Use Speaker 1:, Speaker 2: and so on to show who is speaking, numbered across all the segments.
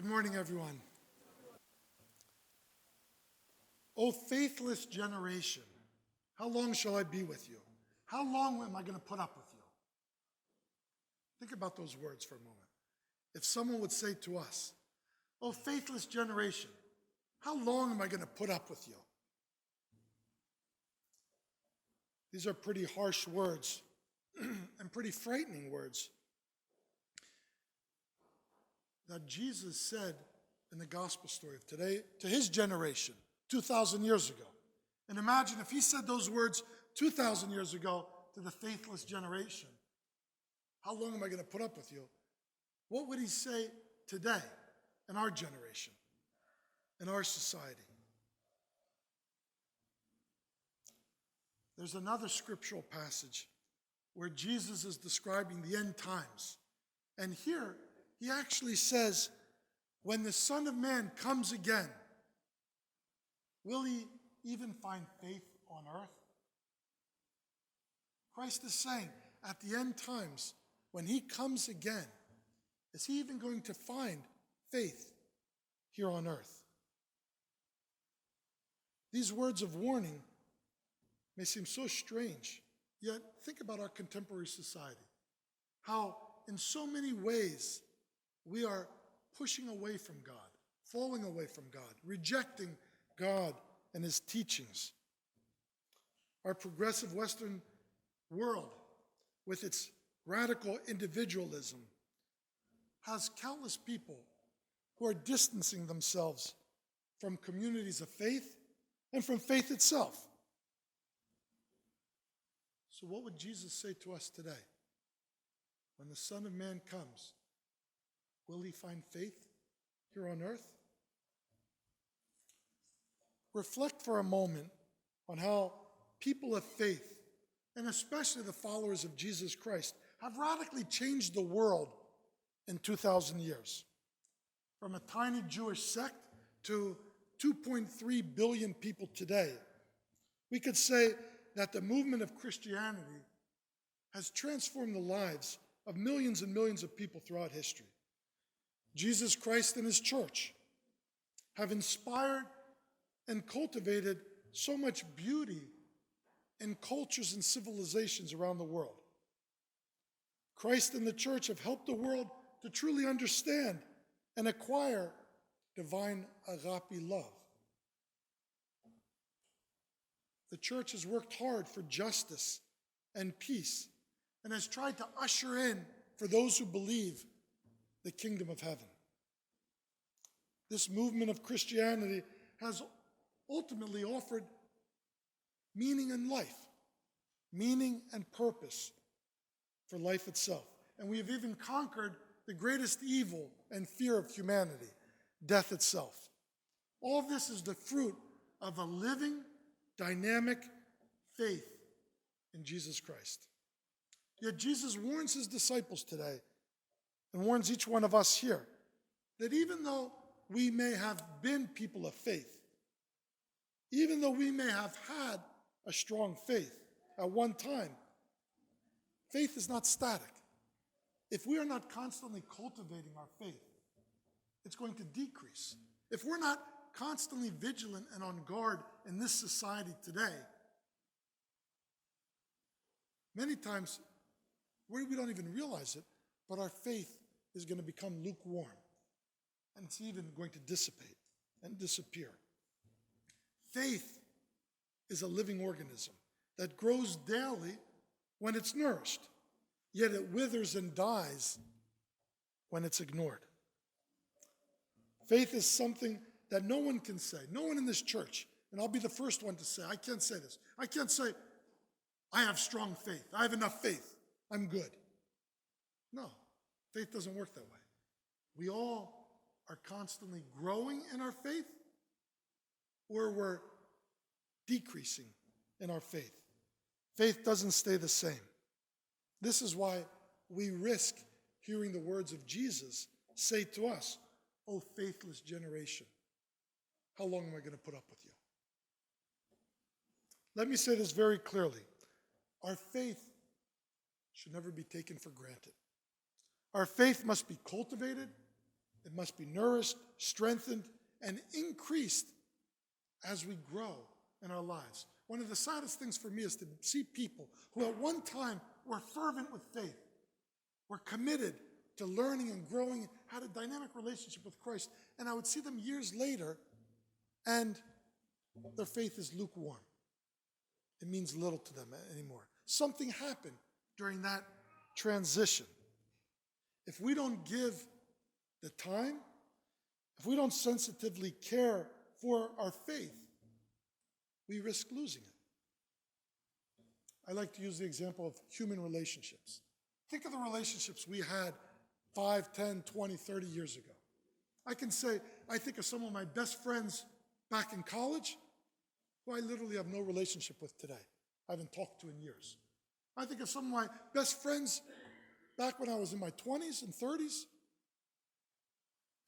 Speaker 1: Good morning, everyone. O faithless generation, how long shall I be with you? How long am I going to put up with you? Think about those words for a moment. If someone would say to us, O faithless generation, how long am I going to put up with you? These are pretty harsh words and pretty frightening words that Jesus said in the gospel story of today to his generation 2,000 years ago. And imagine if he said those words 2,000 years ago to the faithless generation. How long am I going to put up with you? What would he say today in our generation, in our society? There's another scriptural passage where Jesus is describing the end times. And here, he actually says, when the Son of Man comes again, will he even find faith on earth? Christ is saying, at the end times, when he comes again, is he even going to find faith here on earth? These words of warning may seem so strange, yet think about our contemporary society. How, in so many ways, we are pushing away from God, falling away from God, rejecting God and his teachings. Our progressive Western world, with its radical individualism, has countless people who are distancing themselves from communities of faith and from faith itself. So what would Jesus say to us today? When the Son of Man comes, will he find faith here on earth? Reflect for a moment on how people of faith, and especially the followers of Jesus Christ, have radically changed the world in 2,000 years. From a tiny Jewish sect to 2.3 billion people today. We could say that the movement of Christianity has transformed the lives of millions and millions of people throughout history. Jesus Christ and his church have inspired and cultivated so much beauty in cultures and civilizations around the world. Christ and the church have helped the world to truly understand and acquire divine agape love. The church has worked hard for justice and peace and has tried to usher in, for those who believe, the kingdom of heaven. This movement of Christianity has ultimately offered meaning in life, meaning and purpose for life itself. And we have even conquered the greatest evil and fear of humanity, death itself. All of this is the fruit of a living, dynamic faith in Jesus Christ. Yet Jesus warns his disciples today, and warns each one of us here, that even though we may have been people of faith, even though we may have had a strong faith at one time, faith is not static. If we are not constantly cultivating our faith, it's going to decrease. If we're not constantly vigilant and on guard in this society today, many times we don't even realize it, but our faith is going to become lukewarm, and it's even going to dissipate and disappear. Faith is a living organism that grows daily when it's nourished, yet it withers and dies when it's ignored. Faith is something that no one can say, no one in this church, and I'll be the first one to say, I can't say this. I can't say, I have strong faith, I have enough faith, I'm good. No, faith doesn't work that way. We all are constantly growing in our faith, or we're decreasing in our faith. Faith doesn't stay the same. This is why we risk hearing the words of Jesus say to us, O faithless generation, how long am I going to put up with you? Let me say this very clearly. Our faith should never be taken for granted. Our faith must be cultivated It must be nourished, strengthened, and increased as we grow in our lives. One of the saddest things for me is to see people who at one time were fervent with faith, were committed to learning and growing, had a dynamic relationship with Christ, and I would see them years later, and their faith is lukewarm. It means little to them anymore. Something happened during that transition. If we don't give the time, if we don't sensitively care for our faith, we risk losing it. I like to use the example of human relationships. Think of the relationships we had 5, 10, 20, 30 years ago. I can say, I think of some of my best friends back in college who I literally have no relationship with today. I haven't talked to in years. I think of some of my best friends back when I was in my 20s and 30s.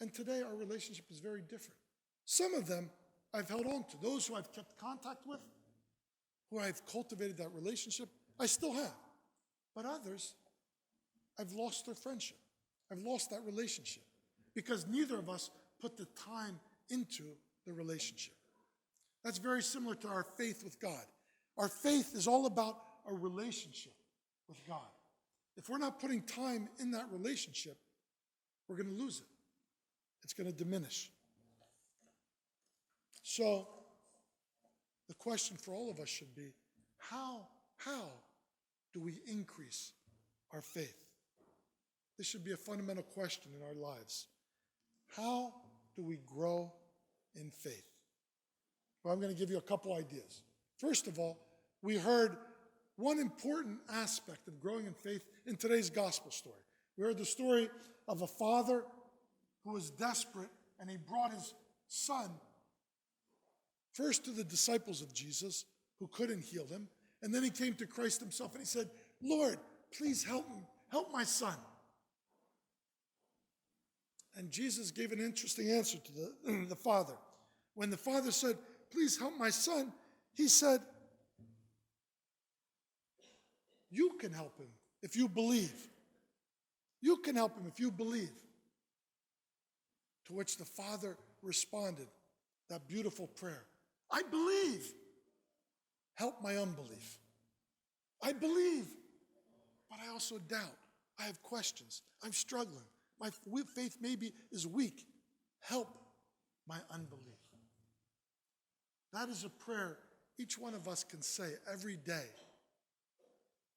Speaker 1: And today our relationship is very different. Some of them I've held on to. Those who I've kept contact with, who I've cultivated that relationship, I still have. But others, I've lost their friendship. I've lost that relationship because neither of us put the time into the relationship. That's very similar to our faith with God. Our faith is all about a relationship with God. If we're not putting time in that relationship, we're going to lose it. It's going to diminish. So the question for all of us should be, how do we increase our faith? This should be a fundamental question in our lives. How do we grow in faith? Well, I'm going to give you a couple ideas. First of all, we heard one important aspect of growing in faith in today's gospel story. We heard the story of a father who was desperate, and he brought his son first to the disciples of Jesus who couldn't heal him, and then he came to Christ himself and he said, Lord, please help me, help my son. And Jesus gave an interesting answer to the father. When the father said, please help my son, he said, you can help him if you believe. You can help him if you believe. To which the father responded, that beautiful prayer, I believe. Help my unbelief. I believe, but I also doubt. I have questions. I'm struggling. My faith maybe is weak. Help my unbelief. That is a prayer each one of us can say every day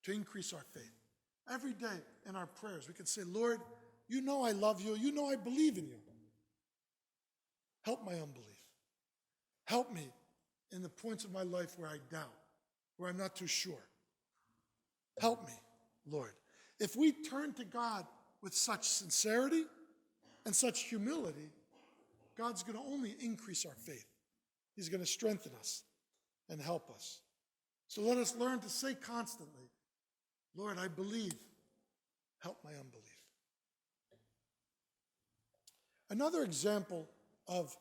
Speaker 1: to increase our faith. Every day in our prayers, we can say, Lord, you know I love you. You know I believe in you. Help my unbelief. Help me in the points of my life where I doubt, where I'm not too sure. Help me, Lord. If we turn to God with such sincerity and such humility, God's going to only increase our faith. He's going to strengthen us and help us. So let us learn to say constantly, Lord, I believe. Help my unbelief. Another example of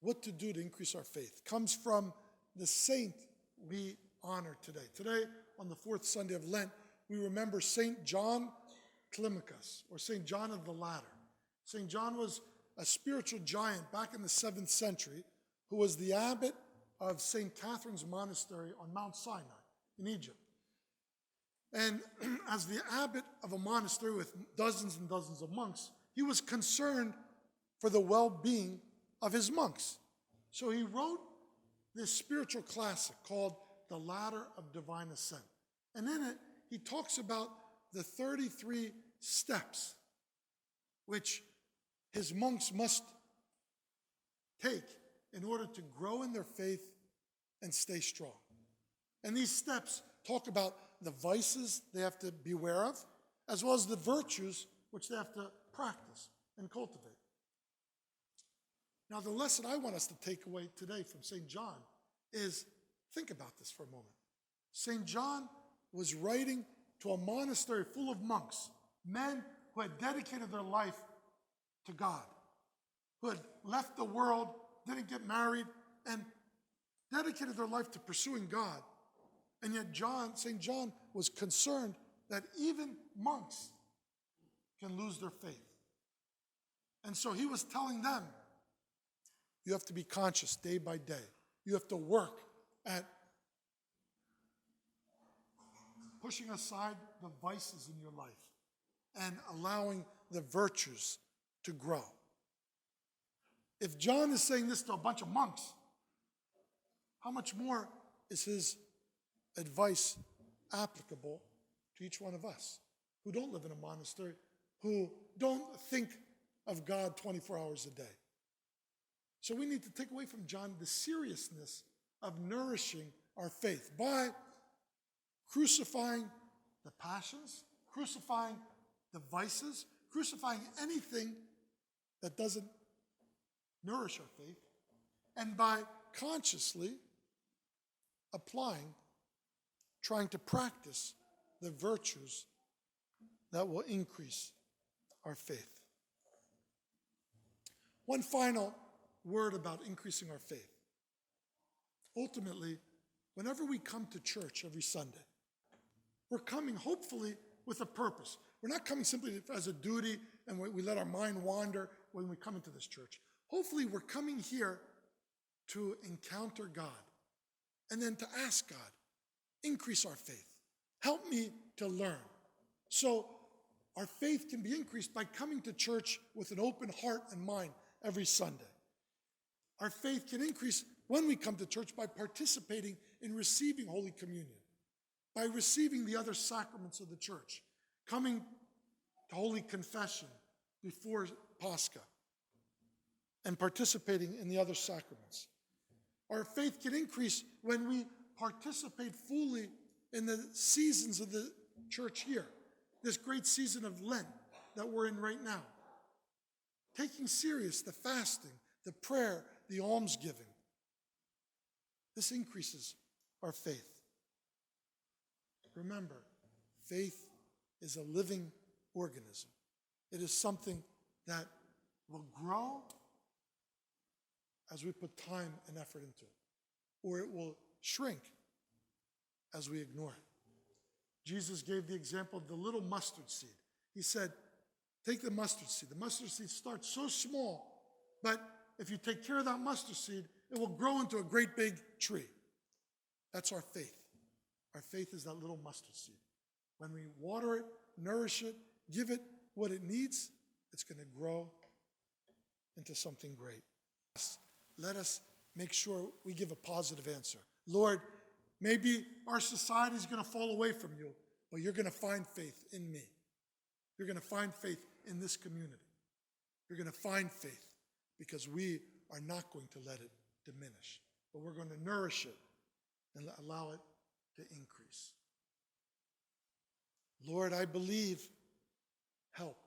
Speaker 1: what to do to increase our faith comes from the saint we honor today. Today, on the fourth Sunday of Lent, we remember St. John Climacus, or St. John of the Ladder. St. John was a spiritual giant back in the 7th century who was the abbot of St. Catherine's Monastery on Mount Sinai in Egypt. And as the abbot of a monastery with dozens and dozens of monks, he was concerned for the well-being of his monks. So he wrote this spiritual classic called The Ladder of Divine Ascent. And in it, he talks about the 33 steps which his monks must take in order to grow in their faith and stay strong. And these steps talk about the vices they have to beware of, as well as the virtues which they have to practice and cultivate. Now, the lesson I want us to take away today from St. John is, think about this for a moment. St. John was writing to a monastery full of monks, men who had dedicated their life to God, who had left the world, didn't get married, and dedicated their life to pursuing God. And yet St. John was concerned that even monks can lose their faith. And so he was telling them, you have to be conscious day by day. You have to work at pushing aside the vices in your life and allowing the virtues to grow. If John is saying this to a bunch of monks, how much more is his advice applicable to each one of us who don't live in a monastery, who don't think of God 24 hours a day? So we need to take away from John the seriousness of nourishing our faith by crucifying the passions, crucifying the vices, crucifying anything that doesn't nourish our faith, and by consciously applying, trying to practice the virtues that will increase our faith. One final word about increasing our faith. Ultimately, whenever we come to church every Sunday, we're coming hopefully with a purpose. We're not coming simply as a duty and we let our mind wander when we come into this church. Hopefully we're coming here to encounter God and then to ask God, increase our faith. Help me to learn. So our faith can be increased by coming to church with an open heart and mind every Sunday. Our faith can increase when we come to church by participating in receiving Holy Communion, by receiving the other sacraments of the church, coming to Holy Confession before Pascha, and participating in the other sacraments. Our faith can increase when we participate fully in the seasons of the church year, this great season of Lent that we're in right now. Taking serious the fasting, the prayer, the almsgiving. This increases our faith. Remember, faith is a living organism. It is something that will grow as we put time and effort into it, or it will shrink as we ignore it. Jesus gave the example of the little mustard seed. He said, take the mustard seed. The mustard seed starts so small, but if you take care of that mustard seed, it will grow into a great big tree. That's our faith. Our faith is that little mustard seed. When we water it, nourish it, give it what it needs, it's going to grow into something great. Let us make sure we give a positive answer. Lord, maybe our society is going to fall away from you, but you're going to find faith in me. You're going to find faith in this community. You're going to find faith because we are not going to let it diminish, but we're going to nourish it and allow it to increase. Lord, I believe. Help.